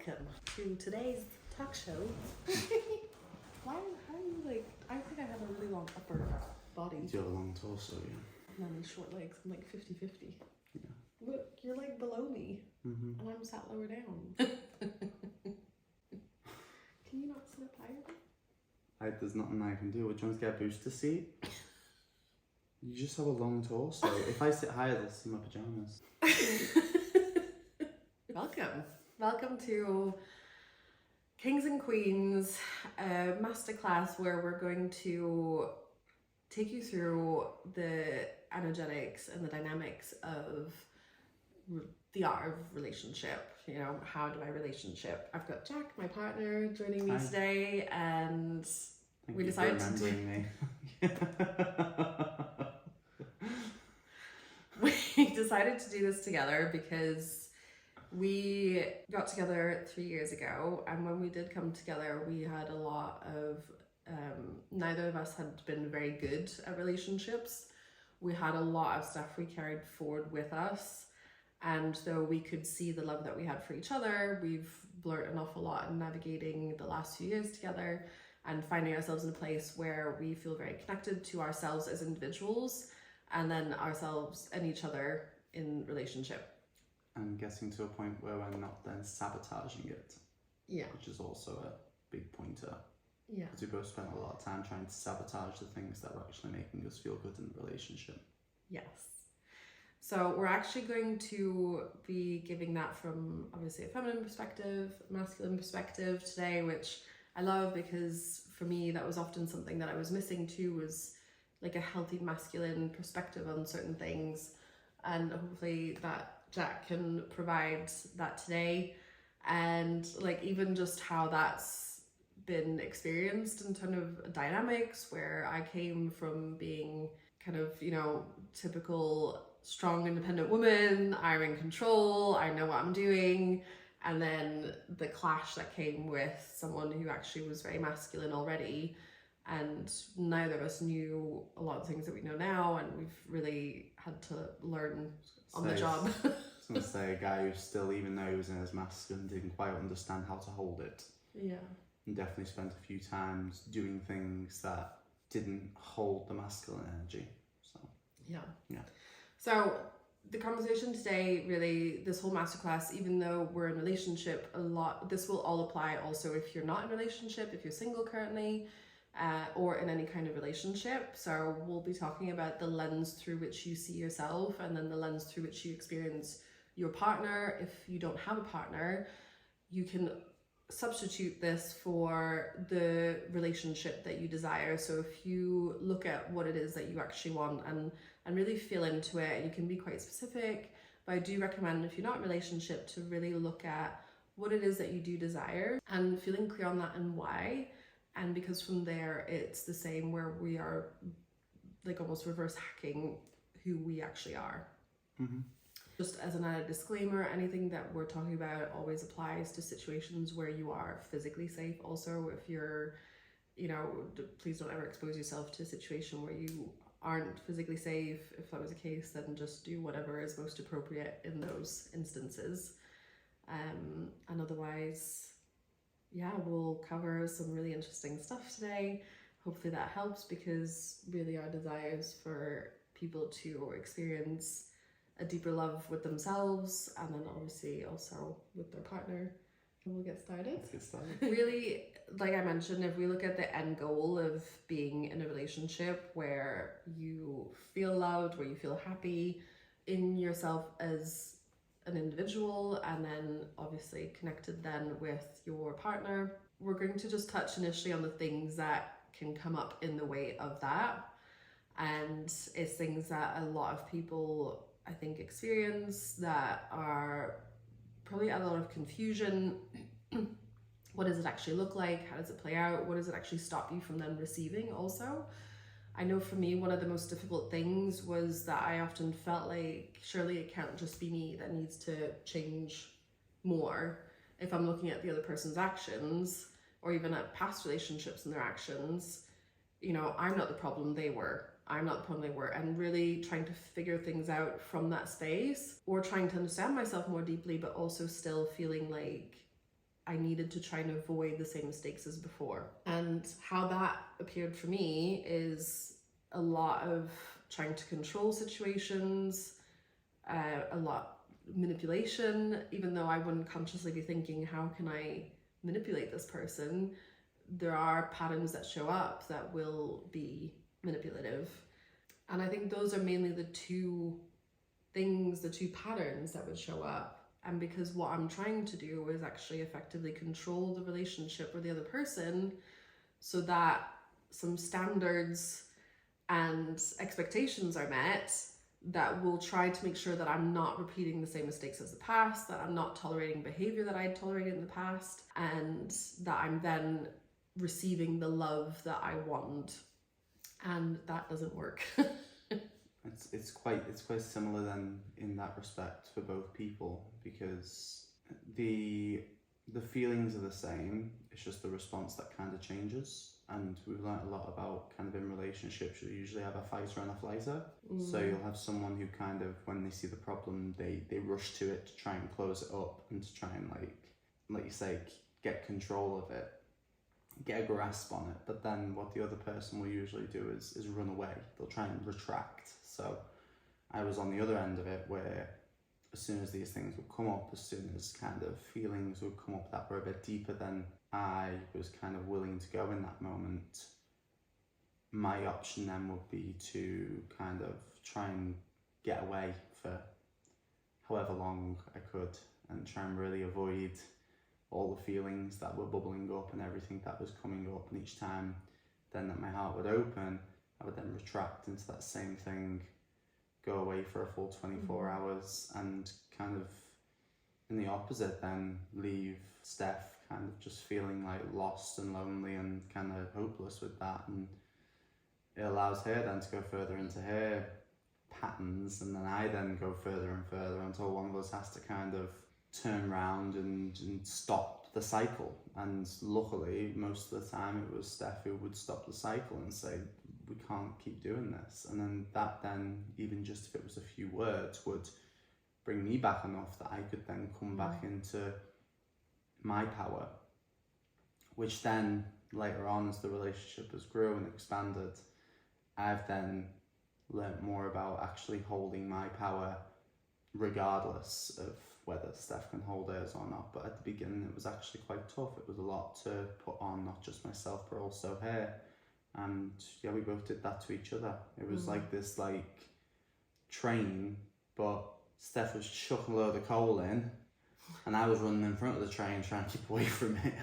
Welcome to today's talk show. How are you like, I think I have a really long upper body. You have a long torso, yeah. And then these short legs, I'm like 50-50. Yeah. Look, you're like below me, and I'm sat lower down. Can you not sit up higher? There's nothing I can do. Would you want to get a booster seat? You just have a long torso. If I sit higher, they'll see my pajamas. Welcome to Kings and Queens, a masterclass where we're going to take you through the energetics and the dynamics of the art of relationship. You know, how do I relationship? I've got Jack, my partner, joining me today, and Thank we you decided for remembering me. We decided to do this together because we got together 3 years ago, and when we did come together, we had a lot of neither of us had been very good at relationships. We had a lot of stuff we carried forward with us, and though we could see the love that we had for each other, we've learned an awful lot in navigating the last few years together and finding ourselves in a place where we feel very connected to ourselves as individuals and then ourselves and each other in relationship. And getting to a point where we're not then sabotaging it. Yeah. Which is also a big pointer. Yeah. Because we both spent a lot of time trying to sabotage the things that were actually making us feel good in the relationship. Yes. So we're actually going to be giving that from obviously a feminine perspective, masculine perspective today, which I love because for me that was often something that I was missing too, was like a healthy masculine perspective on certain things, and hopefully that Jack can provide that today, and like even just how that's been experienced in kind of dynamics where I came from being kind of, you know, typical strong independent woman, I'm in control, I know what I'm doing, and then the clash that came with someone who actually was very masculine already, and neither of us knew a lot of things that we know now, and we've really had to learn on the job. I was going to say, a guy who still, even though he was in his masculine, didn't quite understand how to hold it. Yeah. And definitely spent a few times doing things that didn't hold the masculine energy. So yeah. So the conversation today, really, this whole masterclass, even though we're in a relationship, this will all apply also if you're not in a relationship, if you're single currently, or in any kind of relationship. So we'll be talking about the lens through which you see yourself, and then the lens through which you experience your partner. If you don't have a partner, you can substitute this for the relationship that you desire. So if you look at what it is that you actually want and really feel into it, you can be quite specific, but I do recommend, if you're not in a relationship, to really look at what it is that you do desire and feeling clear on that and why. And because from there, it's the same where we are like almost reverse hacking who we actually are. Mm-hmm. Just as an added disclaimer, anything that we're talking about always applies to situations where you are physically safe. Also, if you're, you know, please don't ever expose yourself to a situation where you aren't physically safe. If that was the case, then just do whatever is most appropriate in those instances. And otherwise, yeah, we'll cover some really interesting stuff today. Hopefully that helps, because really our desire is for people to experience a deeper love with themselves, and then obviously also with their partner. And we'll get started. Let's get started. Really, like I mentioned, if we look at the end goal of being in a relationship where you feel loved, where you feel happy in yourself as an individual, and then obviously connected then with your partner, we're going to just touch initially on the things that can come up in the way of that. And it's things that a lot of people, I think, experience that are probably a lot of confusion. What does it actually look like? How does it play out? What does it actually stop you from then receiving also? I know for me, one of the most difficult things was that I often felt like, surely it can't just be me that needs to change more. If I'm looking at the other person's actions, or even at past relationships and their actions, you know, I'm not the problem, they were. I'm not the problem, they were. And really trying to figure things out from that space, or trying to understand myself more deeply, but also still feeling like I needed to try and avoid the same mistakes as before. And how that appeared for me is a lot of trying to control situations, a lot manipulation, even though I wouldn't consciously be thinking, how can I manipulate this person? There are patterns that show up that will be manipulative. And I think those are mainly the two things, the two patterns that would show up. And because what I'm trying to do is actually effectively control the relationship with the other person so that some standards and expectations are met, that will try to make sure that I'm not repeating the same mistakes as the past, that I'm not tolerating behavior that I tolerated in the past, and that I'm then receiving the love that I want. And that doesn't work. It's quite similar then in that respect for both people, because the feelings are the same, it's just the response that kind of changes. And we've learned a lot about kind of in relationships, you usually have a fighter and a flighter. So you'll have someone who kind of, when they see the problem, they rush to it to try and close it up and to try and like you say, get control of it, get a grasp on it. But then what the other person will usually do is run away. They'll try and retract. So I was on the other end of it, where as soon as these things would come up, as soon as kind of feelings would come up that were a bit deeper than I was kind of willing to go in that moment, my option then would be to kind of try and get away for however long I could and try and really avoid all the feelings that were bubbling up and everything that was coming up. And each time then that my heart would open, I would then retract into that same thing, go away for a full 24 hours, and kind of in the opposite then leave Steph kind of just feeling like lost and lonely and kind of hopeless with that. And it allows her then to go further into her patterns, and then I then go further and further until one of us has to kind of turn around and stop the cycle. And luckily most of the time it was Steph who would stop the cycle and say, we can't keep doing this. And then that then, even just if it was a few words, would bring me back enough that I could then come back into my power, which then later on, as the relationship has grown and expanded, I've then learnt more about actually holding my power regardless of whether Steph can hold hers or not. But at the beginning it was actually quite tough. It was a lot to put on, not just myself but also her. And yeah, we both did that to each other. It was like this train, but Steph was chucking a load of coal in and I was running in front of the train trying to keep away from it.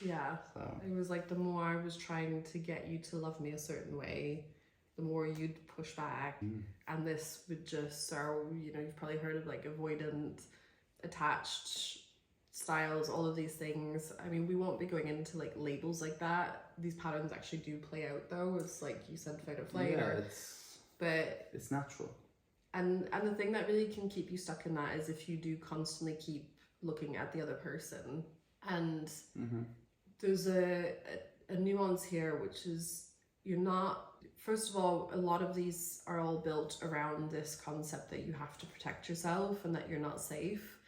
Yeah. So it was like the more I was trying to get you to love me a certain way, the more you'd push back. And this would just, so, you know, you've probably heard of like avoidant, attached styles, all of these things. I mean, we won't be going into like labels like that. These patterns actually do play out though. It's like you said, fight or flight, but it's natural. And the thing that really can keep you stuck in that is if you do constantly keep looking at the other person. And there's a nuance here, which is you're not, first of all, a lot of these are all built around this concept that you have to protect yourself and that you're not safe.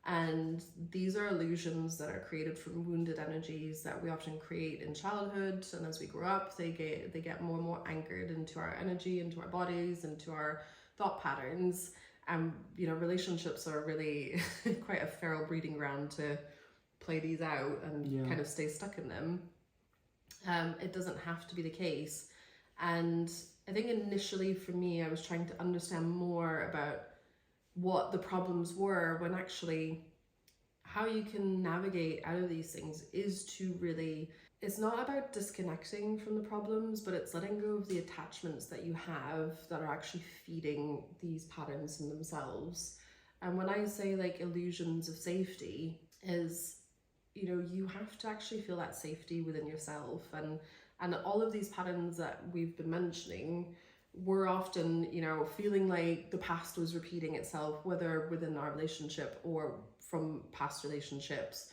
And these are illusions that are created from wounded energies that we often create in childhood, and as we grow up they get more and more anchored into our energy, into our bodies, into our thought patterns. And you know, relationships are really quite a feral breeding ground to play these out and kind of stay stuck in them. It doesn't have to be the case. And I think initially for me, I was trying to understand more about what the problems were, when actually how you can navigate out of these things is to really, it's not about disconnecting from the problems, but it's letting go of the attachments that you have that are actually feeding these patterns in themselves. And when I say like illusions of safety, is, you know, you have to actually feel that safety within yourself. And all of these patterns that we've been mentioning, we're often, you know, feeling like the past was repeating itself, whether within our relationship or from past relationships.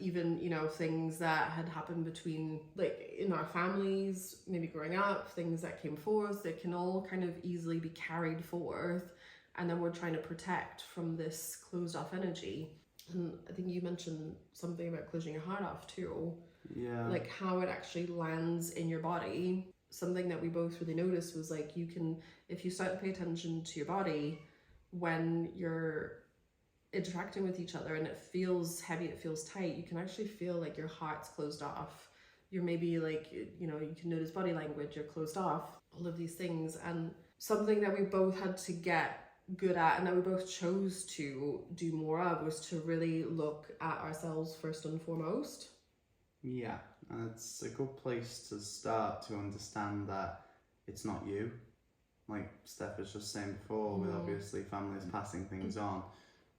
Even, you know, things that had happened between, like in our families, maybe growing up, things that came forth, that can all kind of easily be carried forth. And then we're trying to protect from this closed off energy. And I think you mentioned something about closing your heart off too. Yeah. Like how it actually lands in your body. Something that we both really noticed was like you can, if you start to pay attention to your body when you're interacting with each other and it feels heavy, it feels tight, you can actually feel like your heart's closed off. You're maybe like, you know, you can notice body language, you're closed off, all of these things. And something that we both had to get good at and that we both chose to do more of was to really look at ourselves first and foremost. Yeah, and it's a good place to start to understand that it's not you. Like Steph was just saying before, with obviously families passing things on,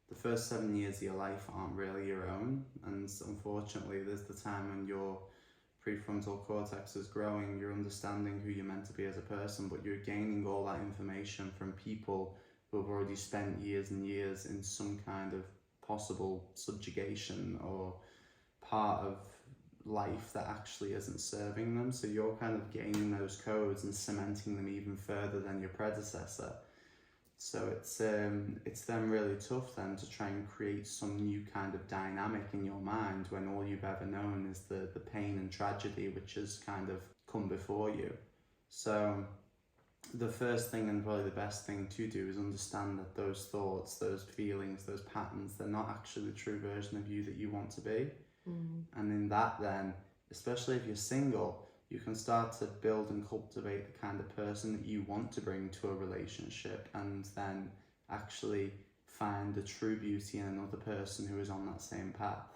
the first 7 years of your life aren't really your own, and unfortunately there's the time when your prefrontal cortex is growing, you're understanding who you're meant to be as a person, but you're gaining all that information from people who have already spent years and years in some kind of possible subjugation or part of life that actually isn't serving them. So you're kind of gaining those codes and cementing them even further than your predecessor. So it's then really tough then to try and create some new kind of dynamic in your mind when all you've ever known is the pain and tragedy which has kind of come before you. So the first thing and probably the best thing to do is understand that those thoughts, those feelings, those patterns, they're not actually the true version of you that you want to be. And in that then, especially if you're single, you can start to build and cultivate the kind of person that you want to bring to a relationship, and then actually find the true beauty in another person who is on that same path,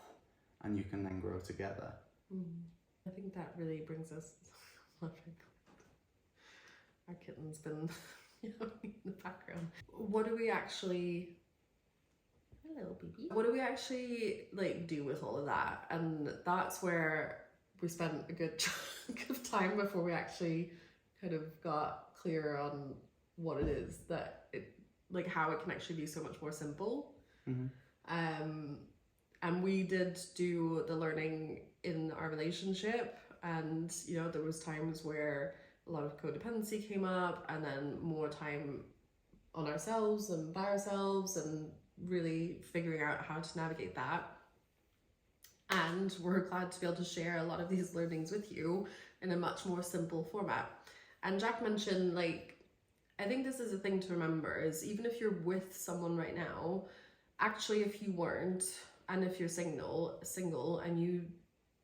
and you can then grow together. I think that really brings us our kitten's been in the background. What do we actually like do with all of that? And that's where we spent a good chunk of time before we actually kind of got clear on what it is that it, like how it can actually be so much more simple. And we did do the learning in our relationship, and you know there was times where a lot of codependency came up, and then more time on ourselves and by ourselves and really figuring out how to navigate that. And we're glad to be able to share a lot of these learnings with you in a much more simple format. And Jack mentioned, like, I think this is a thing to remember, is even if you're with someone right now, actually if you weren't, and if you're single and you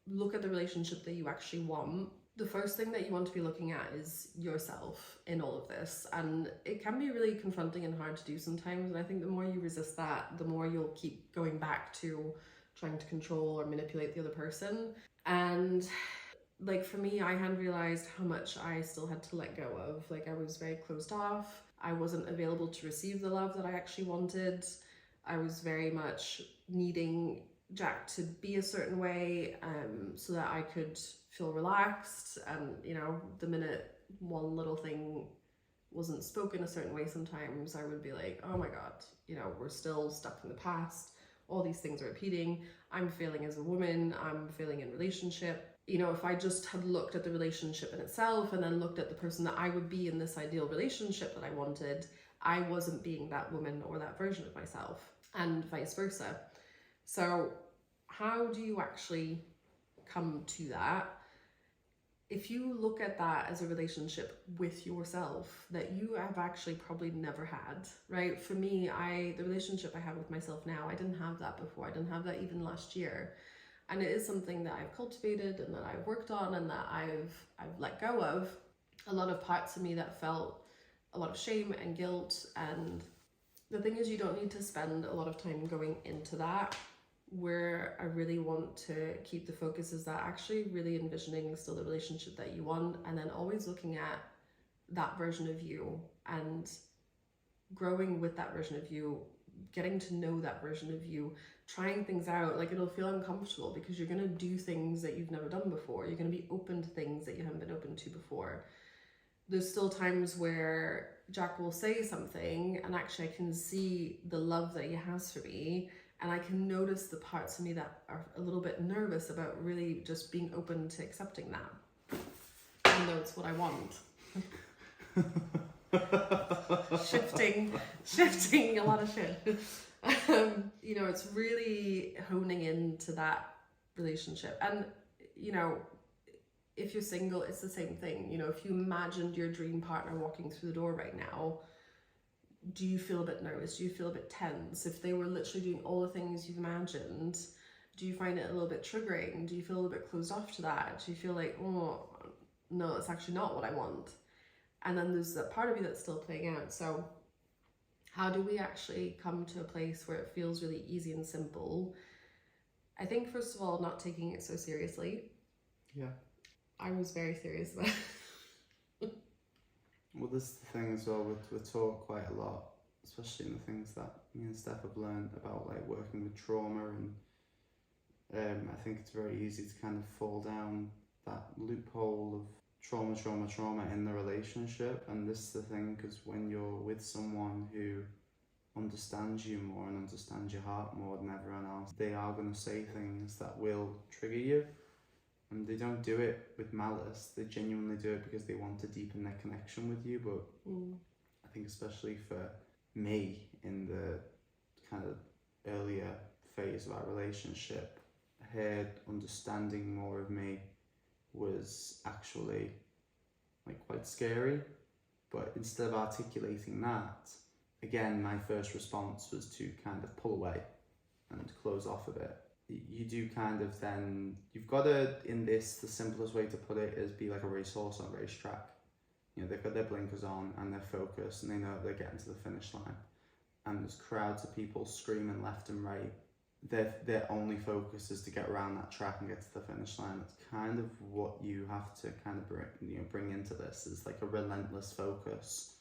look at the relationship that you actually want, the first thing that you want to be looking at is yourself in all of this. And it can be really confronting and hard to do sometimes. And I think the more you resist that, the more you'll keep going back to trying to control or manipulate the other person. And like for me, I hadn't realized how much I still had to let go of. Like I was very closed off. I wasn't available to receive the love that I actually wanted. I was very much needing Jack to be a certain way so that I could feel relaxed. And you know, the minute one little thing wasn't spoken a certain way, sometimes I would be like, oh my god, you know, we're still stuck in the past, all these things are repeating, I'm failing as a woman, I'm failing in relationship. You know, if I just had looked at the relationship in itself and then looked at the person that I would be in this ideal relationship that I wanted, I wasn't being that woman or that version of myself, and vice versa. So how do you actually come to that? If you look at that as a relationship with yourself that you have actually probably never had, right? For me, the relationship I have with myself now, I didn't have that before. I didn't have that even last year. And it is something that I've cultivated and that I've worked on and that I've let go of. A lot of parts of me that felt a lot of shame and guilt. And the thing is, you don't need to spend a lot of time going into that. Where I really want to keep the focus is that actually really envisioning still the relationship that you want, and then always looking at that version of you and growing with that version of you, getting to know that version of you, trying things out. Like it'll feel uncomfortable because you're going to do things that you've never done before. You're going to be open to things that you haven't been open to before. There's still times where Jack will say something and actually I can see the love that he has for me. And I can notice the parts of me that are a little bit nervous about really just being open to accepting that. Even though it's what I want. shifting a lot of shit. You know, it's really honing into that relationship. And, you know, if you're single, it's the same thing. You know, if you imagined your dream partner walking through the door right now, do you feel a bit nervous? Do you feel a bit tense? If they were literally doing all the things you've imagined, do you find it a little bit triggering? Do you feel a bit closed off to that? Do you feel like, oh, no, it's actually not what I want? And then there's that part of you that's still playing out. So how do we actually come to a place where it feels really easy and simple? I think, first of all, not taking it so seriously. Yeah. I was very serious about it. Well, this is the thing as well, we talk quite a lot, especially in the things that me and Steph have learned about, like, working with trauma, and I think it's very easy to kind of fall down that loophole of trauma in the relationship. And this is the thing, because when you're with someone who understands you more and understands your heart more than everyone else, they are going to say things that will trigger you. And they don't do it with malice, they genuinely do it because they want to deepen their connection with you. But I think especially for me, in the kind of earlier phase of our relationship, her understanding more of me was actually, like, quite scary. But instead of articulating that, again, my first response was to kind of pull away and close off a bit. You do kind of then, you've got to, in this, the simplest way to put it is be like a racehorse on a racetrack. You know, they've got their blinkers on and they're focused and they know they're getting to the finish line. And there's crowds of people screaming left and right. Their only focus is to get around that track and get to the finish line. That's kind of what you have to kind of bring into this, is like a relentless focus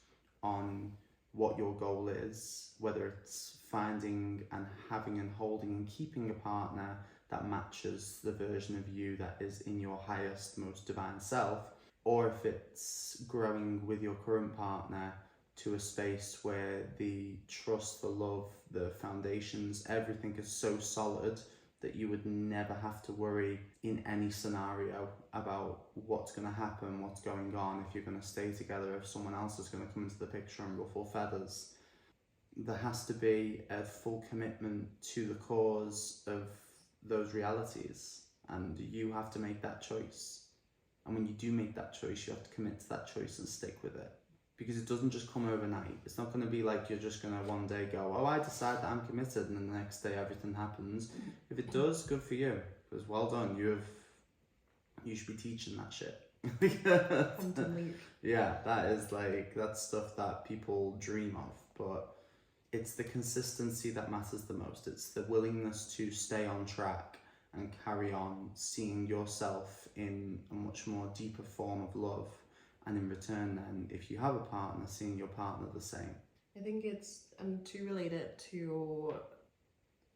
on what your goal is, whether it's finding and having and holding and keeping a partner that matches the version of you that is in your highest, most divine self, or if it's growing with your current partner to a space where the trust, the love, the foundations, everything is so solid that you would never have to worry in any scenario about what's going to happen, what's going on, if you're going to stay together, if someone else is going to come into the picture and ruffle feathers. There has to be a full commitment to the cause of those realities, and you have to make that choice. And when you do make that choice, you have to commit to that choice and stick with it. Because it doesn't just come overnight. It's not going to be like you're just going to one day go, oh, I decide that I'm committed, and then the next day everything happens. If it does, good for you. Because well done, you should be teaching that shit. Yeah, that's stuff that people dream of. But it's the consistency that matters the most. It's the willingness to stay on track and carry on seeing yourself in a much more deeper form of love. And in return then, if you have a partner, seeing your partner the same. I think it's, and to relate it to,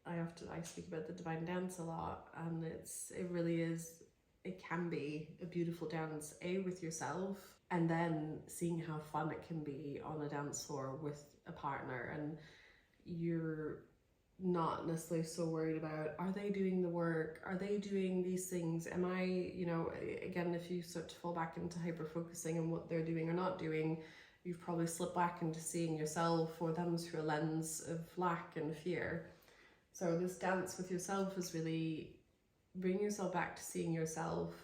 I speak about the divine dance a lot, and it really is, it can be a beautiful dance, with yourself, and then seeing how fun it can be on a dance floor with a partner, and you're not necessarily so worried about, are they doing the work, are they doing these things, am I, you know, again, if you start to fall back into hyper focusing on what they're doing or not doing, you've probably slipped back into seeing yourself or them through a lens of lack and fear. So this dance with yourself is really bringing yourself back to seeing yourself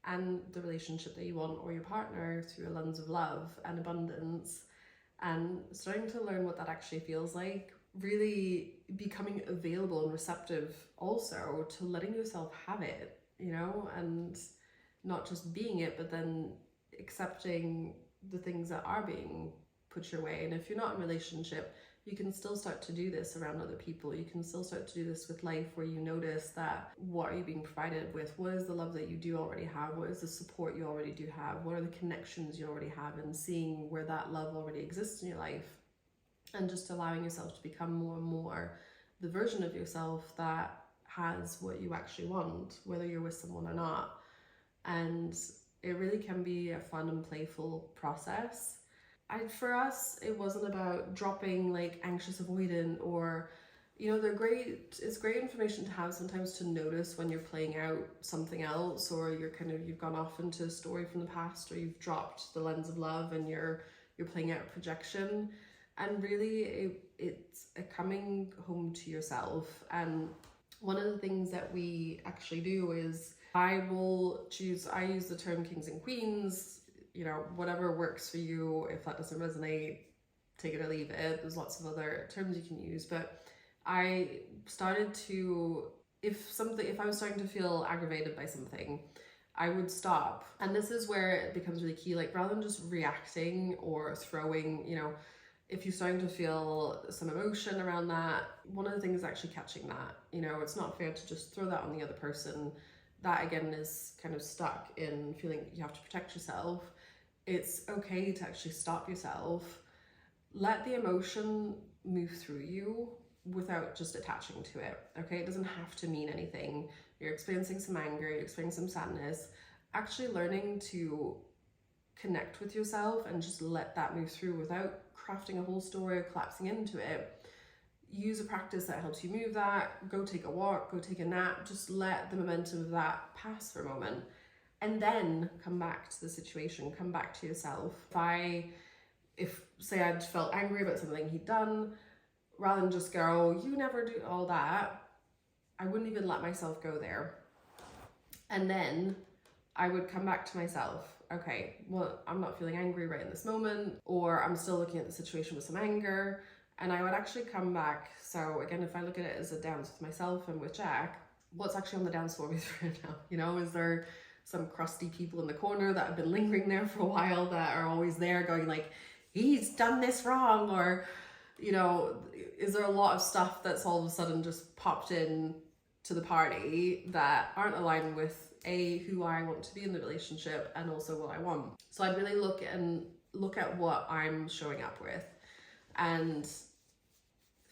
and the relationship that you want, or your partner, through a lens of love and abundance, and starting to learn what that actually feels like. Really becoming available and receptive also to letting yourself have it, you know, and not just being it, but then accepting the things that are being put your way. And if you're not in a relationship, you can still start to do this around other people. You can still start to do this with life, where you notice that, what are you being provided with? What is the love that you do already have? What is the support you already do have? What are the connections you already have? And seeing where that love already exists in your life, and just allowing yourself to become more and more the version of yourself that has what you actually want, whether you're with someone or not. And it really can be a fun and playful process. For us, it wasn't about dropping like anxious avoidant, or, you know, they're great. It's great information to have sometimes, to notice when you're playing out something else, or you've gone off into a story from the past, or you've dropped the lens of love and you're playing out projection. And really, it's a coming home to yourself. And one of the things that we actually do is I use the term kings and queens, whatever works for you. If that doesn't resonate, take it or leave it. There's lots of other terms you can use, but I started to, if I was starting to feel aggravated by something, I would stop. And this is where it becomes really key, like rather than just reacting or throwing, if you're starting to feel some emotion around that, one of the things is actually catching that. It's not fair to just throw that on the other person. That again is kind of stuck in feeling you have to protect yourself. It's okay to actually stop yourself. Let the emotion move through you without just attaching to it, okay? It doesn't have to mean anything. You're experiencing some anger, you're experiencing some sadness. Actually learning to connect with yourself and just let that move through without crafting a whole story or collapsing into it. Use a practice that helps you move that. Go take a walk, go take a nap. Just let the momentum of that pass for a moment. And then come back to the situation, come back to yourself. If say I'd felt angry about something he'd done, rather than just go, you never do all that, I wouldn't even let myself go there. And then I would come back to myself. Okay, well, I'm not feeling angry right in this moment, or I'm still looking at the situation with some anger. And I would actually come back. So again, if I look at it as a dance with myself and with Jack, what's actually on the dance floor with right now? Is there some crusty people in the corner that have been lingering there for a while that are always there going like, he's done this wrong? Or, is there a lot of stuff that's all of a sudden just popped in to the party that aren't aligned with who I want to be in the relationship and also what I want? So I'd really look at what I'm showing up with and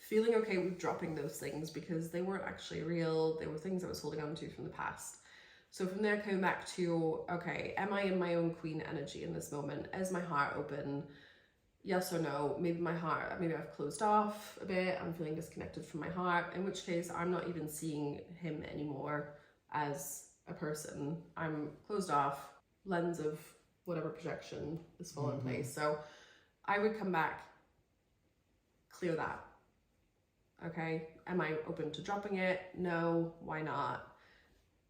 feeling okay with dropping those things because they weren't actually real. They were things I was holding on to from the past. So from there, coming back to, okay, am I in my own queen energy in this moment? Is my heart open? Yes or no? Maybe I've closed off a bit. I'm feeling disconnected from my heart, in which case I'm not even seeing him anymore as a person. I'm closed off, lens of whatever projection is fall in place. So I would come back, clear that. Okay, am I open to dropping it? No, why not?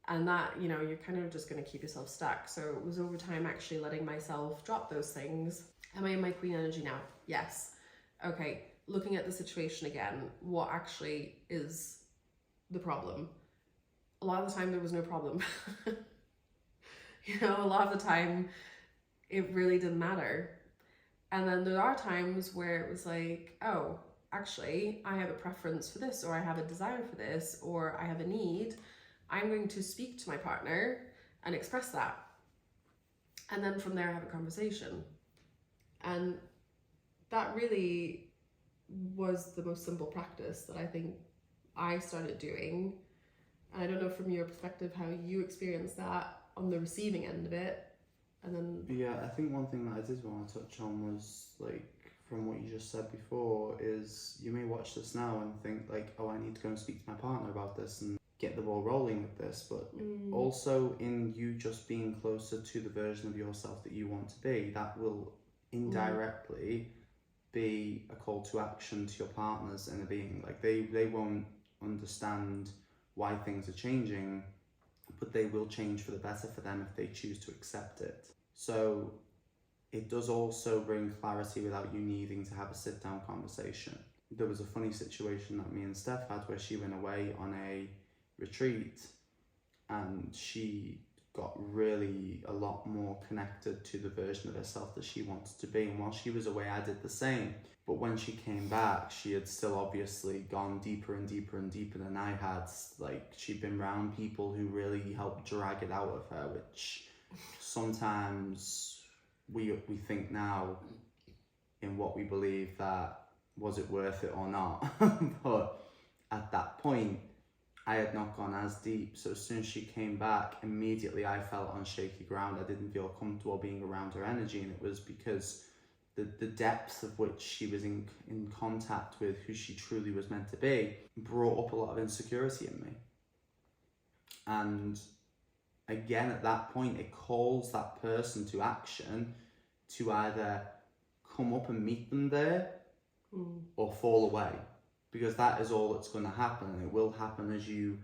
And that, you're kind of just going to keep yourself stuck. So it was over time actually letting myself drop those things. Am I in my queen energy now? Yes. Okay, looking at the situation again, what actually is the problem? A lot of the time there was no problem. A lot of the time it really didn't matter. And then there are times where it was like, oh, actually, I have a preference for this, or I have a desire for this, or I have a need. I'm going to speak to my partner and express that. And then from there, have a conversation. And that really was the most simple practice that I think I started doing. And I don't know from your perspective how you experienced that on the receiving end of it. And then yeah, I think one thing that I did want to touch on was like from what you just said before is you may watch this now and think like, oh, I need to go and speak to my partner about this and get the ball rolling with this, but also in you just being closer to the version of yourself that you want to be, that will indirectly be a call to action to your partners and a being like they won't understand why things are changing, but they will change for the better for them if they choose to accept it. So it does also bring clarity without you needing to have a sit down conversation. There was a funny situation that me and Steph had where she went away on a retreat and she got really a lot more connected to the version of herself that she wanted to be, and while she was away I did the same, but when she came back she had still obviously gone deeper and deeper and deeper than I had. Like she'd been around people who really helped drag it out of her, which sometimes we think now in what we believe that was it worth it or not. But at that point I had not gone as deep, so as soon as she came back, immediately I felt on shaky ground. I didn't feel comfortable being around her energy, and it was because the depth of which she was in contact with who she truly was meant to be brought up a lot of insecurity in me. And again, at that point, it calls that person to action to either come up and meet them there or fall away, because that is all that's going to happen, and it will happen as you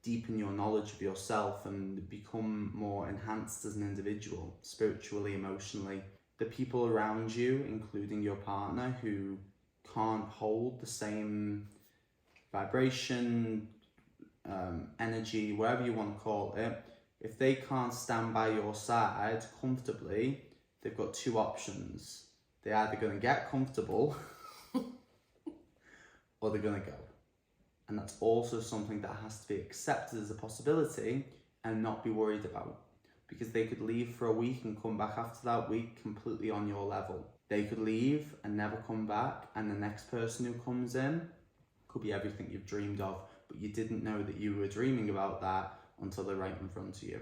deepen your knowledge of yourself and become more enhanced as an individual, spiritually, emotionally. The people around you, including your partner, who can't hold the same vibration, energy, whatever you want to call it, if they can't stand by your side comfortably, they've got two options. They're either going to get comfortable or they're going to go. And that's also something that has to be accepted as a possibility and not be worried about. Because they could leave for a week and come back after that week completely on your level. They could leave and never come back, and the next person who comes in could be everything you've dreamed of, but you didn't know that you were dreaming about that until they're right in front of you.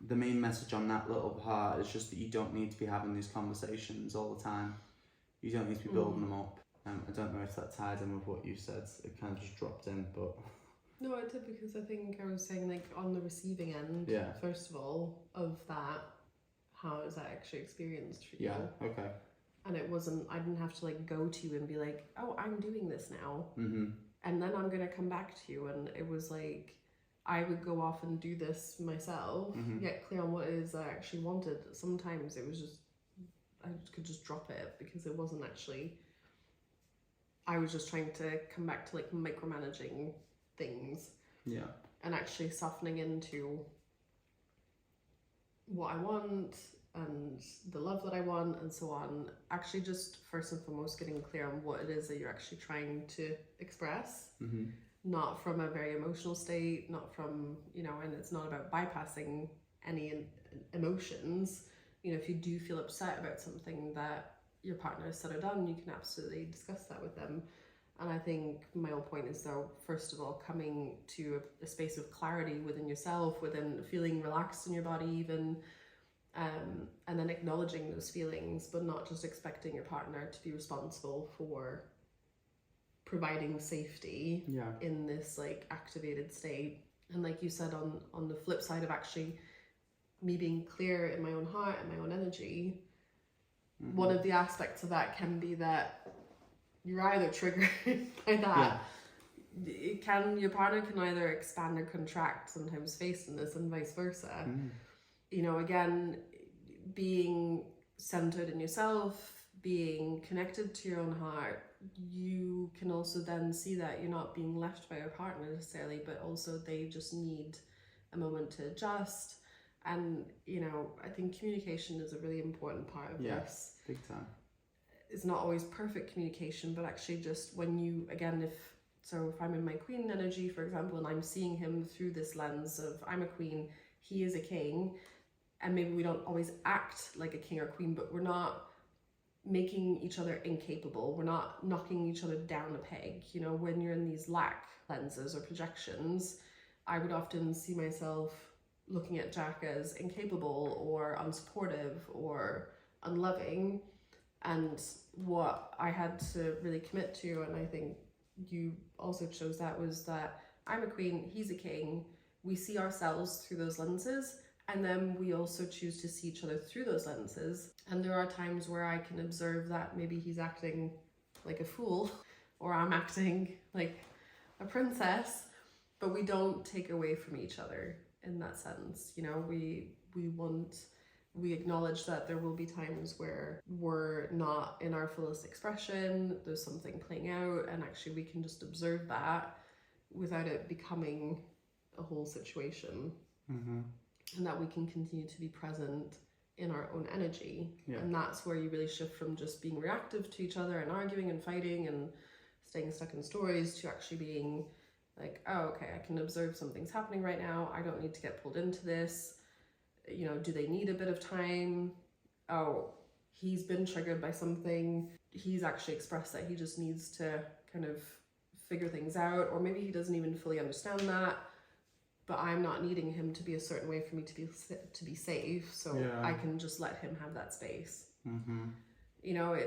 The main message on that little part is just that you don't need to be having these conversations all the time. You don't need to be building them up. I don't know if that tied in with what you said. It kind of just dropped in, but... No, I did, because I think I was saying, like, on the receiving end, first of all, of that, how is that actually experienced for you? Yeah, okay. And it wasn't, I didn't have to, like, go to you and be like, oh, I'm doing this now. Mm-hmm. And then I'm going to come back to you. And it was like, I would go off and do this myself, get clear on what it is I actually wanted. Sometimes it was just, I could just drop it, because it wasn't actually, I was just trying to come back to, like, micromanaging things. Yeah. And actually softening into what I want and the love that I want and so on. Actually just first and foremost getting clear on what it is that you're actually trying to express. Not from a very emotional state, not from, you know, and it's not about bypassing any emotions. You know, if you do feel upset about something that your partner has said or done, you can absolutely discuss that with them. And I think my whole point is, though, first of all, coming to a space of clarity within yourself, within feeling relaxed in your body even, and then acknowledging those feelings, but not just expecting your partner to be responsible for providing safety in this, like, activated state. And like you said, on the flip side of actually me being clear in my own heart and my own energy, one of the aspects of that can be that you're either triggered by that. Your partner can either expand or contract sometimes faced in this, and vice versa. You know, again, being centered in yourself, being connected to your own heart, you can also then see that you're not being left by your partner necessarily, but also they just need a moment to adjust. And, you know, I think communication is a really important part of this. Big time. It's not always perfect communication, but actually just when you, again, if I'm in my queen energy, for example, and I'm seeing him through this lens of I'm a queen, he is a king, and maybe we don't always act like a king or queen, but we're not making each other incapable. We're not knocking each other down a peg. You know, when you're in these lack lenses or projections, I would often see myself looking at Jack as incapable or unsupportive or unloving. And what I had to really commit to, and I think you also chose that, was that I'm a queen, he's a king. We see ourselves through those lenses, and then we also choose to see each other through those lenses. And there are times where I can observe that maybe he's acting like a fool, or I'm acting like a princess, but we don't take away from each other in that sense. You know, we acknowledge that there will be times where we're not in our fullest expression, there's something playing out, and actually we can just observe that without it becoming a whole situation. And that we can continue to be present in our own energy. And that's where you really shift from just being reactive to each other and arguing and fighting and staying stuck in stories, to actually being like, oh, okay, I can observe something's happening right now, I don't need to get pulled into this. You know, do they need a bit of time? Oh, he's been triggered by something. He's actually expressed that he just needs to kind of figure things out, or maybe he doesn't even fully understand that, but I'm not needing him to be a certain way for me to be safe, so I can just let him have that space. You know,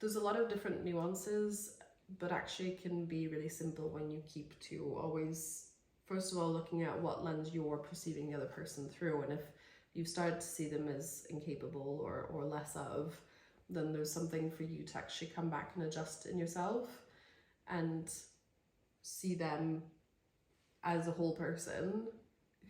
there's a lot of different nuances, but actually it can be really simple when you keep to always, first of all, looking at what lens you're perceiving the other person through. And if you start to see them as incapable or less of, then there's something for you to actually come back and adjust in yourself and see them as a whole person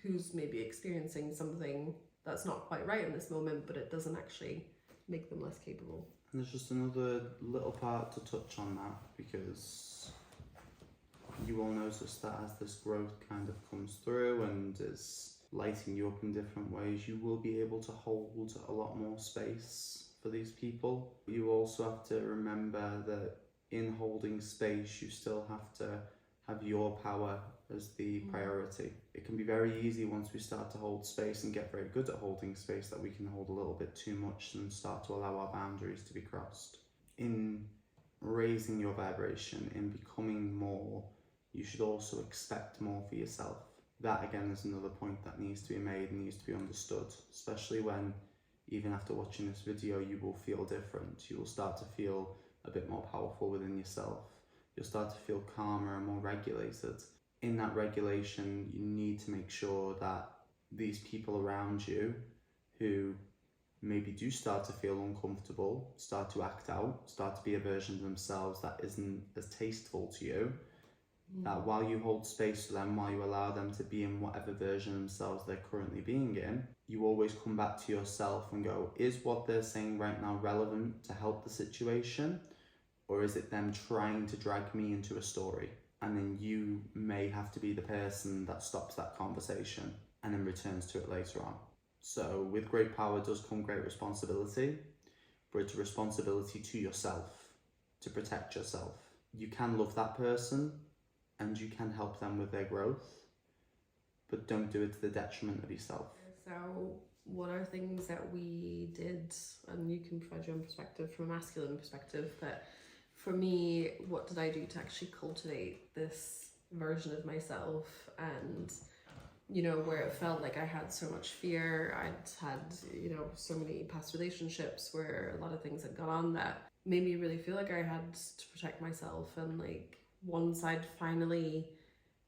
who's maybe experiencing something that's not quite right in this moment, but it doesn't actually make them less capable. And there's just another little part to touch on that, because you will notice that as this growth kind of comes through and is lighting you up in different ways, you will be able to hold a lot more space for these people. You also have to remember that in holding space, you still have to have your power as the priority. It can be very easy once we start to hold space and get very good at holding space that we can hold a little bit too much and start to allow our boundaries to be crossed. In raising your vibration, in becoming more, you should also expect more for yourself. That again is another point that needs to be made and needs to be understood, especially when even after watching this video you will feel different. You will start to feel a bit more powerful within yourself. You'll start to feel calmer and more regulated. In that regulation, you need to make sure that these people around you who maybe do start to feel uncomfortable, start to act out, start to be a version of themselves that isn't as tasteful to you, that while you hold space for them, while you allow them to be in whatever version of themselves they're currently being in, you always come back to yourself and go, is what they're saying right now relevant to help the situation? Or is it them trying to drag me into a story? And then you may have to be the person that stops that conversation and then returns to it later on. So with great power does come great responsibility, but it's a responsibility to yourself, to protect yourself. You can love that person and you can help them with their growth, but don't do it to the detriment of yourself. So what are things that we did, and you can provide your own perspective from a masculine perspective, but for me, what did I do to actually cultivate this version of myself? And, you know, where it felt like I had so much fear, I'd had, you know, so many past relationships where a lot of things had gone on that made me really feel like I had to protect myself. And like once I'd finally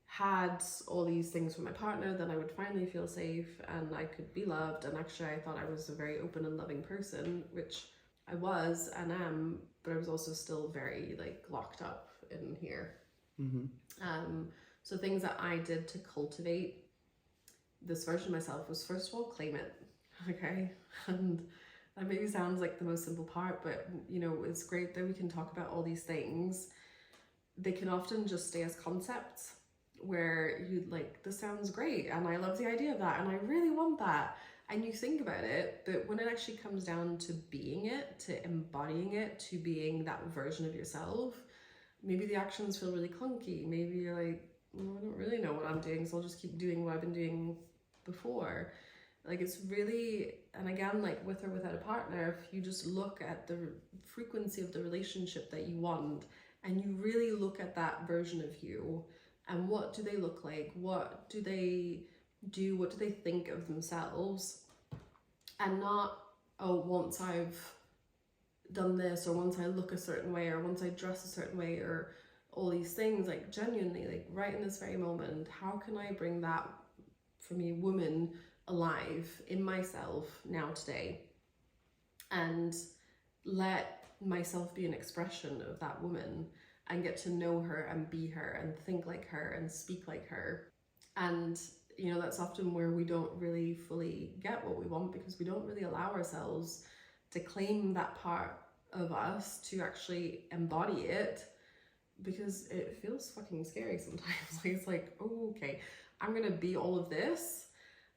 had all these things with my partner, then I would finally feel safe and I could be loved. And actually I thought I was a very open and loving person, which I was and am, but I was also still very like locked up in here. So things that I did to cultivate this version of myself was, first of all, claim it. Okay. And that maybe sounds like the most simple part, but you know, it's great that we can talk about all these things. They can often just stay as concepts where you like, this sounds great and I love the idea of that and I really want that. And you think about it, but when it actually comes down to being it, to embodying it, to being that version of yourself, maybe the actions feel really clunky. Maybe you're like, well, I don't really know what I'm doing, so I'll just keep doing what I've been doing before. Like it's really, and again, like with or without a partner, if you just look at the frequency of the relationship that you want and you really look at that version of you and what do they look like, what do they do, what do they think of themselves, and not, oh, once I've done this or once I look a certain way or once I dress a certain way or all these things, like genuinely, like right in this very moment, how can I bring that, for me, woman, alive in myself now today and let myself be an expression of that woman and get to know her and be her and think like her and speak like her. And you know, that's often where we don't really fully get what we want because we don't really allow ourselves to claim that part of us, to actually embody it, because it feels fucking scary sometimes. Like it's like, oh, okay, I'm gonna be all of this,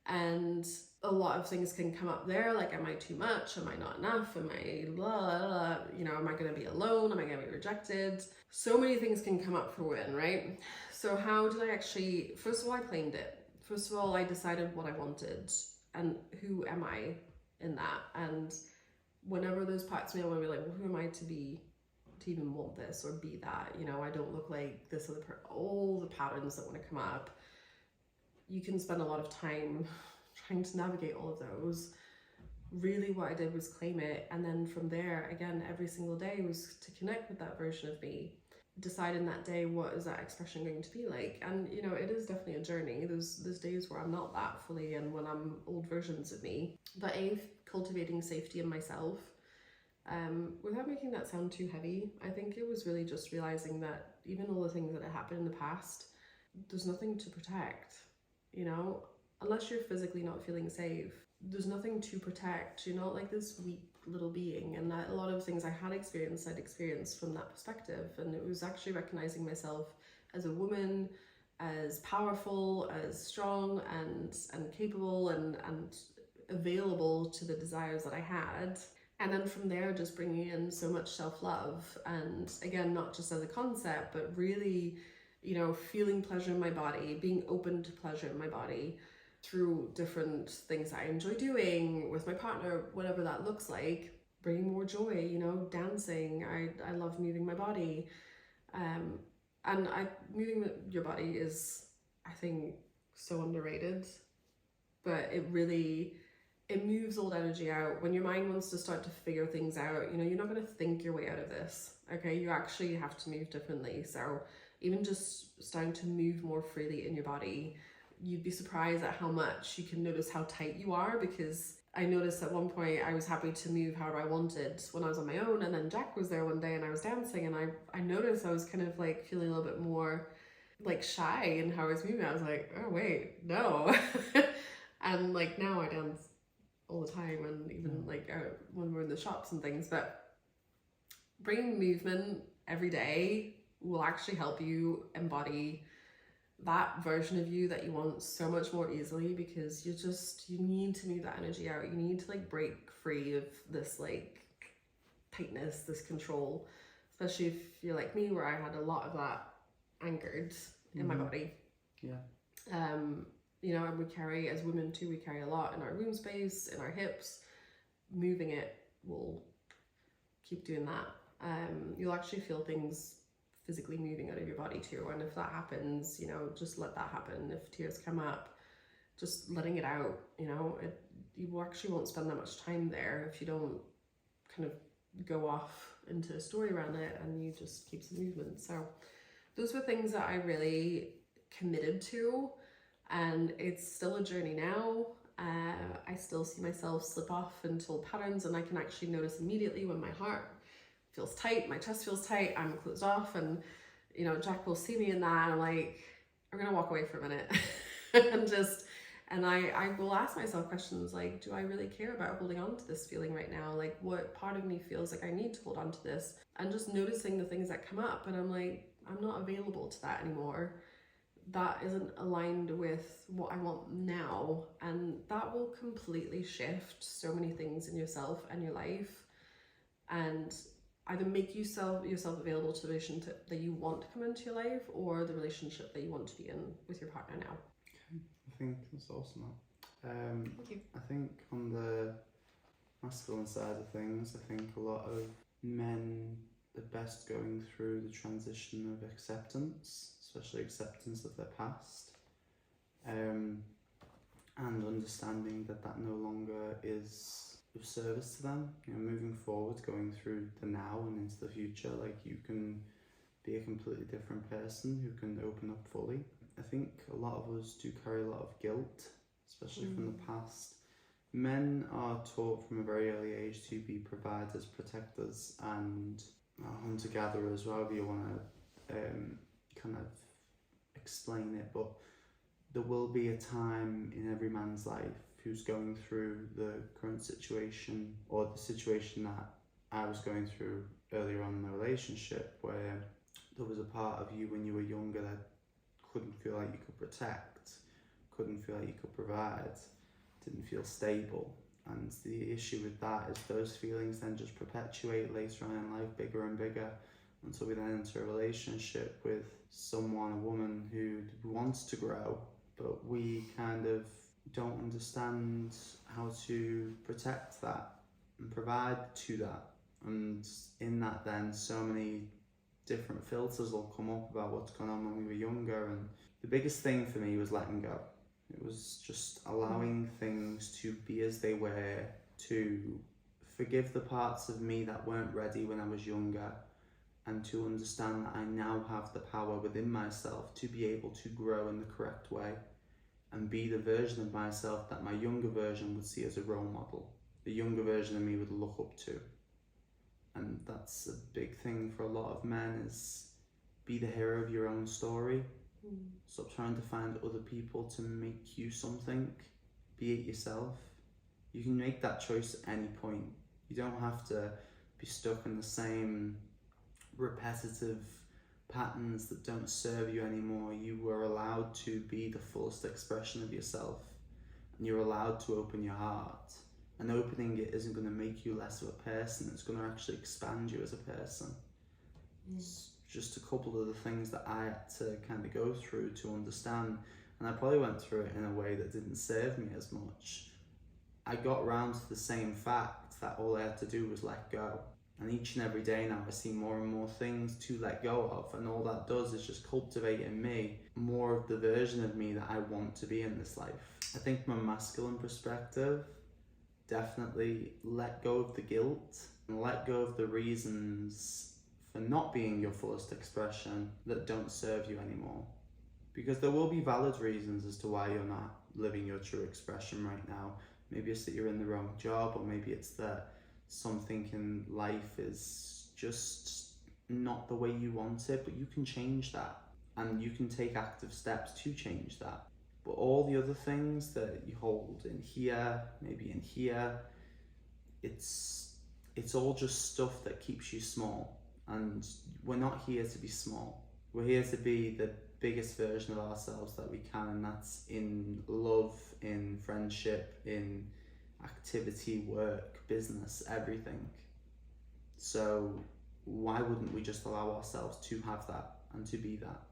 and a lot of things can come up there, like, am I too much? Am I not enough? Am I blah, blah, blah? You know, am I gonna be alone? Am I gonna be rejected? So many things can come up for women, right? So how did I actually, first of all, I claimed it. First of all, I decided what I wanted and who am I in that. And whenever those parts of me, I want to be like, well, who am I to be, to even want this or be that? You know, I don't look like this other person. All the patterns that want to come up. You can spend a lot of time trying to navigate all of those. Really what I did was claim it. And then from there, again, every single day was to connect with that version of me. Decide in that day, what is that expression going to be like? And you know, it is definitely a journey. There's days where I'm not that fully and when I'm old versions of me, but cultivating safety in myself Without making that sound too heavy, I think it was really just realizing that even all the things that had happened in the past, there's nothing to protect, you know? Unless you're physically not feeling safe, there's nothing to protect. You're not like this weak little being. And a lot of things I had experienced, I'd experienced from that perspective. And it was actually recognizing myself as a woman, as powerful, as strong and capable and available to the desires that I had. And then from there, just bringing in so much self-love. And again, not just as a concept, but really, you know, feeling pleasure in my body, being open to pleasure in my body through different things I enjoy doing with my partner, whatever that looks like, bringing more joy, you know, dancing. I love moving my body. And moving your body is, I think, so underrated, but it moves old energy out. When your mind wants to start to figure things out, you know, you're not going to think your way out of this, okay? You actually have to move differently. So even just starting to move more freely in your body, you'd be surprised at how much you can notice how tight you are, because I noticed at one point I was happy to move however I wanted when I was on my own, and then Jack was there one day and I was dancing, and I noticed I was kind of like feeling a little bit more like shy in how I was moving. I was like, oh wait, no. And like now I dance all the time, and even like when we're in the shops and things. But bringing movement every day will actually help you embody that version of you that you want so much more easily, because you need to move that energy out. You need to like break free of this like tightness, this control, especially if you're like me, where I had a lot of that anchored in my body. You know, and we carry, as women too, we carry a lot in our womb space, in our hips. Moving it will keep doing that. You'll actually feel things physically moving out of your body too. And if that happens, you know, just let that happen. If tears come up, just letting it out, you know, you actually won't spend that much time there if you don't kind of go off into a story around it, and you just keep some movement. So those were things that I really committed to, and it's still a journey now. I still see myself slip off into old patterns, and I can actually notice immediately when my heart feels tight, my chest feels tight, I'm closed off, and you know, Jack will see me in that, and I'm like, I'm gonna walk away for a minute. and I will ask myself questions like, do I really care about holding on to this feeling right now? Like, what part of me feels like I need to hold on to this? And just noticing the things that come up, and I'm like, I'm not available to that anymore. That isn't aligned with what I want now, and that will completely shift so many things in yourself and your life, and either make yourself available to the relationship that you want to come into your life, or the relationship that you want to be in with your partner now. Okay, I think that's awesome. Thank you. I think on the masculine side of things, I think a lot of men are best going through the transition of acceptance, especially acceptance of their past, and understanding that no longer is of service to them. You know, moving forward, going through the now and into the future, like you can be a completely different person who can open up fully. I think a lot of us do carry a lot of guilt, especially from the past. Men are taught from a very early age to be providers, protectors, and hunter-gatherers, however you want to kind of explain it. But there will be a time in every man's life who's going through the current situation, or the situation that I was going through earlier on in the relationship, where there was a part of you when you were younger that couldn't feel like you could protect, couldn't feel like you could provide, didn't feel stable. And the issue with that is those feelings then just perpetuate later on in life, bigger and bigger, until we then enter a relationship with someone, a woman who wants to grow, but we kind of don't understand how to protect that and provide to that. And in that, then so many different filters will come up about what's going on when we were younger. And the biggest thing for me was letting go. It was just allowing things to be as they were, to forgive the parts of me that weren't ready when I was younger, and to understand that I now have the power within myself to be able to grow in the correct way and be the version of myself that my younger version would see as a role model, the younger version of me would look up to. and that's a big thing for a lot of men, is be the hero of your own story. Stop trying to find other people to make you something. Be it yourself. You can make that choice at any point. You don't have to be stuck in the same repetitive patterns that don't serve you anymore. You were allowed to be the fullest expression of yourself, and you're allowed to open your heart. And opening it isn't going to make you less of a person, it's going to actually expand you as a person. It's just a couple of the things that I had to kind of go through to understand, and I probably went through it in a way that didn't serve me as much. I got around to the same fact that all I had to do was let go. And each and every day now I see more and more things to let go of, and all that does is just cultivate in me more of the version of me that I want to be in this life. I think from a masculine perspective, definitely let go of the guilt and let go of the reasons for not being your fullest expression that don't serve you anymore. Because there will be valid reasons as to why you're not living your true expression right now. Maybe it's that you're in the wrong job, or maybe it's that something in life is just not the way you want it, but you can change that, and you can take active steps to change that. But all the other things that you hold in here, maybe in here, it's all just stuff that keeps you small. And we're not here to be small. We're here to be the biggest version of ourselves that we can, and that's in love, in friendship, in activity, work, business, everything. So why wouldn't we just allow ourselves to have that and to be that?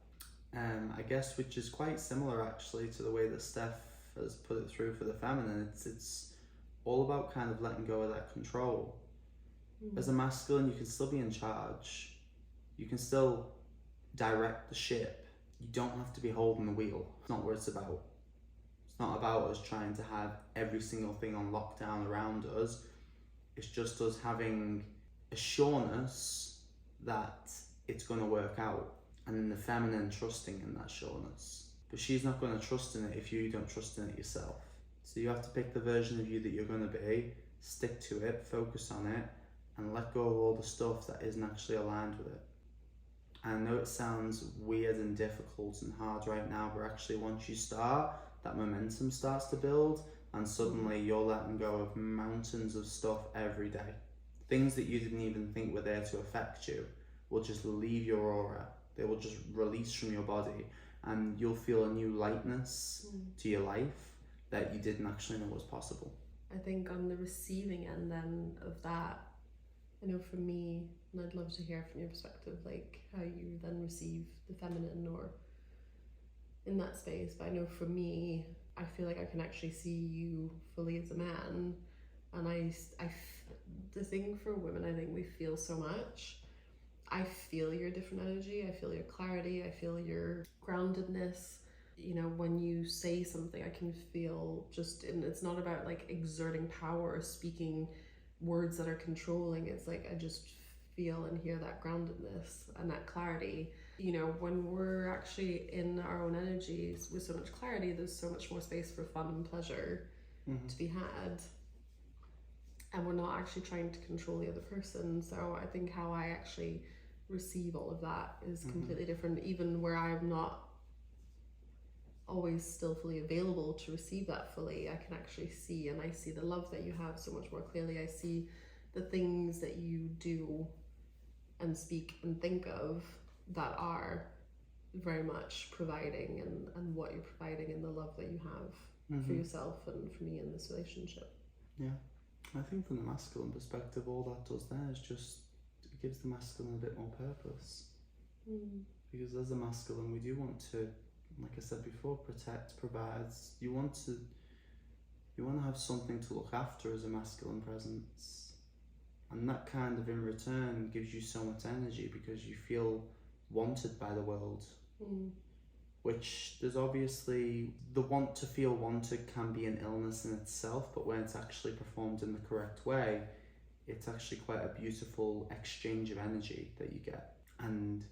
I guess, which is quite similar actually to the way that Steph has put it through for the feminine. It's all about kind of letting go of that control. As a masculine, you can still be in charge. You can still direct the ship. You don't have to be holding the wheel. It's not what it's about. It's not about us trying to have every single thing on lockdown around us. It's just us having a sureness that it's going to work out. And then the feminine trusting in that sureness. But she's not going to trust in it if you don't trust in it yourself. So you have to pick the version of you that you're going to be, stick to it, focus on it, and let go of all the stuff that isn't actually aligned with it. I know it sounds weird and difficult and hard right now, but actually once you start, that momentum starts to build, and suddenly you're letting go of mountains of stuff every day. Things that you didn't even think were there to affect you will just leave your aura. They will just release from your body, and you'll feel a new lightness to your life that you didn't actually know was possible. I think on the receiving end then of that, I know for me, and I'd love to hear from your perspective, like how you then receive the feminine or in that space. But I know for me, I feel like I can actually see you fully as a man. And the thing for women, I think we feel so much. I feel your different energy. I feel your clarity. I feel your groundedness. You know, when you say something, I can feel and it's not about like exerting power or speaking words that are controlling. It's like I just feel and hear that groundedness and that clarity. You know, when we're actually in our own energies with so much clarity, there's so much more space for fun and pleasure to be had. And we're not actually trying to control the other person. So I think how I actually receive all of that is completely different, even where I'm not always still fully available to receive that fully. I can actually see, and I see the love that you have so much more clearly. I see the things that you do and speak and think of that are very much providing, and what you're providing, and the love that you have for yourself and for me in this relationship. Yeah, I think from the masculine perspective, all that does there is just it gives the masculine a bit more purpose. Because as a masculine, we do want to, like I said before, protect, provide. You want to have something to look after as a masculine presence, and that kind of in return gives you so much energy because you feel wanted by the world. Which there's obviously the want to feel wanted can be an illness in itself, but when it's actually performed in the correct way, it's actually quite a beautiful exchange of energy that you get. And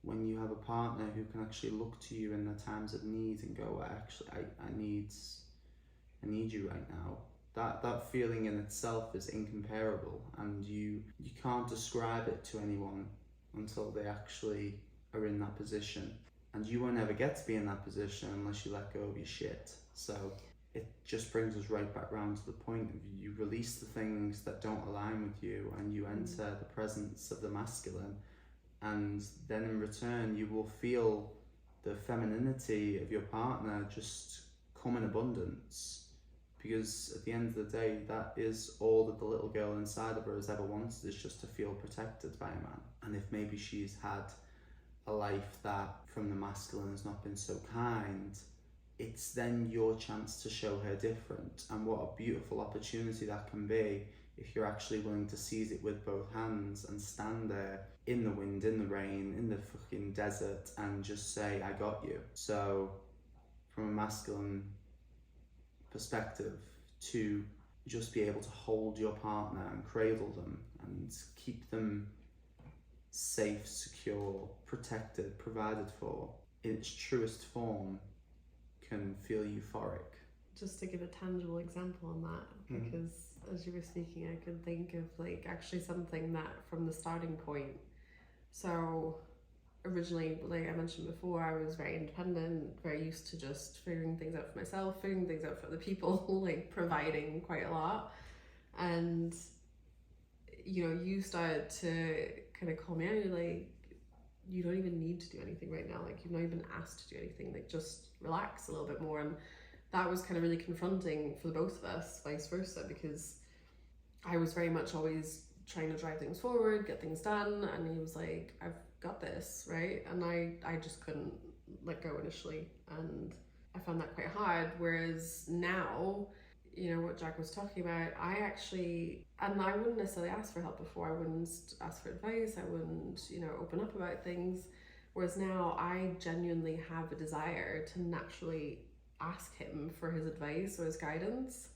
when you have a partner who can actually look to you in the times of need and go, I need you right now, That feeling in itself is incomparable, and you can't describe it to anyone until they actually are in that position. And you won't ever get to be in that position unless you let go of your shit. So it just brings us right back round to the point of you release the things that don't align with you, and you enter the presence of the masculine, and then in return you will feel the femininity of your partner just come in abundance. Because at the end of the day, that is all that the little girl inside of her has ever wanted, is just to feel protected by a man. And if maybe she's had a life that from the masculine has not been so kind, it's then your chance to show her different. And what a beautiful opportunity that can be if you're actually willing to seize it with both hands and stand there in the wind, in the rain, in the fucking desert, and just say, I got you. So from a masculine perspective, to just be able to hold your partner and cradle them and keep them safe, secure, protected, provided for in its truest form can feel euphoric. Just to give a tangible example on that, because as you were speaking, I could think of like actually something that from the starting point. So originally, like I mentioned before, I was very independent, very used to just figuring things out for myself, figuring things out for other people, like providing quite a lot. And you know, you started to kind of call me out, you're like, you don't even need to do anything right now, like you've not even asked to do anything, like just relax a little bit more. And that was kind of really confronting for the both of us, vice versa, because I was very much always trying to drive things forward, get things done, and he was like, I've got this, right? And I just couldn't let go initially, and I found that quite hard. Whereas now, you know, what Jack was talking about, I actually, and I wouldn't necessarily ask for help before, I wouldn't ask for advice, I wouldn't, you know, open up about things. Whereas now I genuinely have a desire to naturally ask him for his advice or his guidance.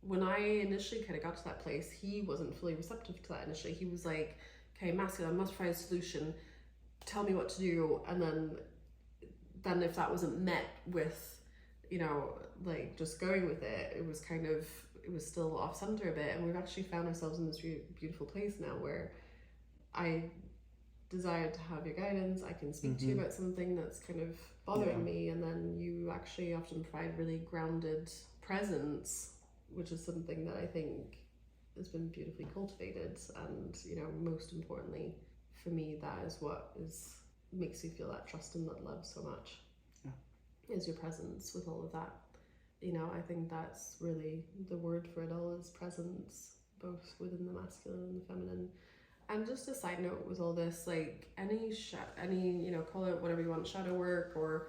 When I initially kind of got to that place, he wasn't fully receptive to that initially. He was like, okay, masculine, I must find a solution, tell me what to do. And then if that wasn't met with, you know, like just going with it, it was still off center a bit. And we've actually found ourselves in this beautiful place now where I desire to have your guidance, I can speak to you about something that's kind of bothering me, and then you actually often provide really grounded presence, which is something that I think has been beautifully cultivated. And you know, most importantly for me, that is what makes you feel that trust and that love so much, is your presence with all of that. You know, I think that's really the word for it all, is presence, both within the masculine and the feminine. And just a side note with all this, like any you know, call it whatever you want, shadow work or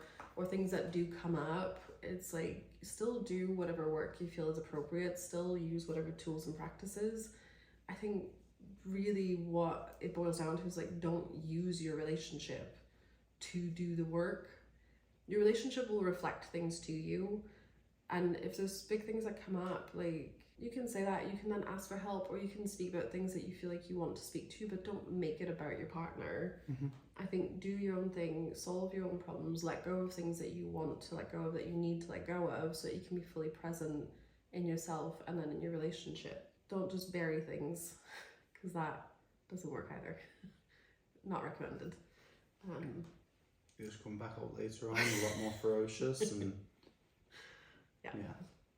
things that do come up, it's like still do whatever work you feel is appropriate, still use whatever tools and practices. I think really what it boils down to is like, don't use your relationship to do the work. Your relationship will reflect things to you, and if there's big things that come up, like you can say that, you can then ask for help, or you can speak about things that you feel like you want to speak to, but don't make it about your partner. I think do your own thing, solve your own problems, let go of things that you want to let go of, that you need to let go of, so that you can be fully present in yourself and then in your relationship. Don't just bury things, because that doesn't work either. Not recommended. You just come back out later on a lot more ferocious and yeah,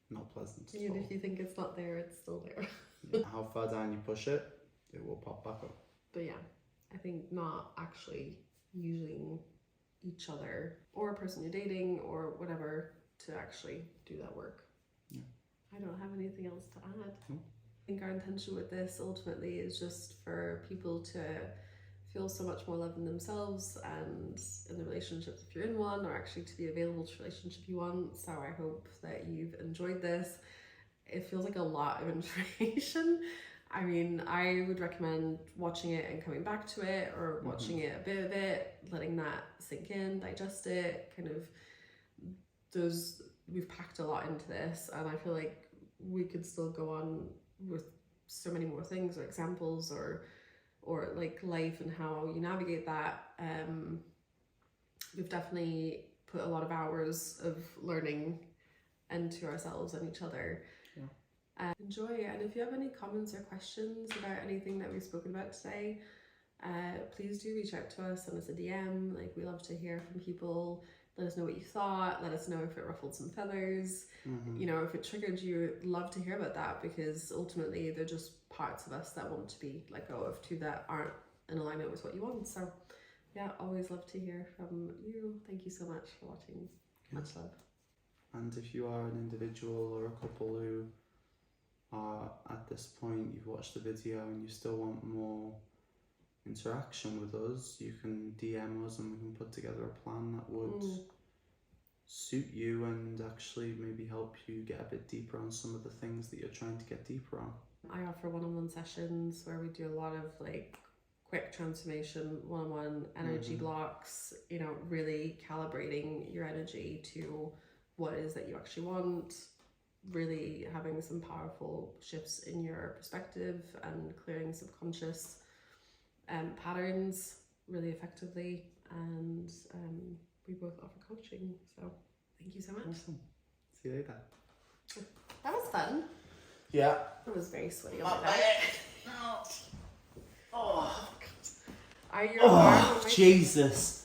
not pleasant at Even all. if you think it's not there, it's still there. How far down you push it, it will pop back up. But yeah, I think not actually using each other or a person you're dating or whatever to actually do that work. I don't have anything else to add. I think our intention with this ultimately is just for people to feel so much more love in themselves and in the relationships if you're in one, or actually to be available to the relationship you want. So I hope that you've enjoyed this. It feels like a lot of information. I mean, I would recommend watching it and coming back to it, or watching it a bit of it, letting that sink in, digest it, kind of we've packed a lot into this, and I feel like we could still go on with so many more things or examples or like life and how you navigate that. We've definitely put a lot of hours of learning into ourselves and each other. Enjoy. And if you have any comments or questions about anything that we've spoken about today, please do reach out to us, send us a DM. Like, we love to hear from people. Let us know what you thought. Let us know if it ruffled some feathers. You know, if it triggered you, love to hear about that, because ultimately they're just parts of us that want to be let go of too, that aren't in alignment with what you want. So yeah, always love to hear from you. Thank you so much for watching. Much love. And if you are an individual or a couple who are at this point, you've watched the video and you still want more interaction with us, you can DM us and we can put together a plan that would suit you and actually maybe help you get a bit deeper on some of the things that you're trying to get deeper on. I offer one-on-one sessions where we do a lot of like quick transformation, one-on-one energy blocks, you know, really calibrating your energy to what it is that you actually want, really having some powerful shifts in your perspective and clearing subconscious patterns really effectively. And we both offer coaching, so thank you so much. Awesome. See you later. That was fun. Yeah. It was very sweaty on my back. Oh, Are you Jesus.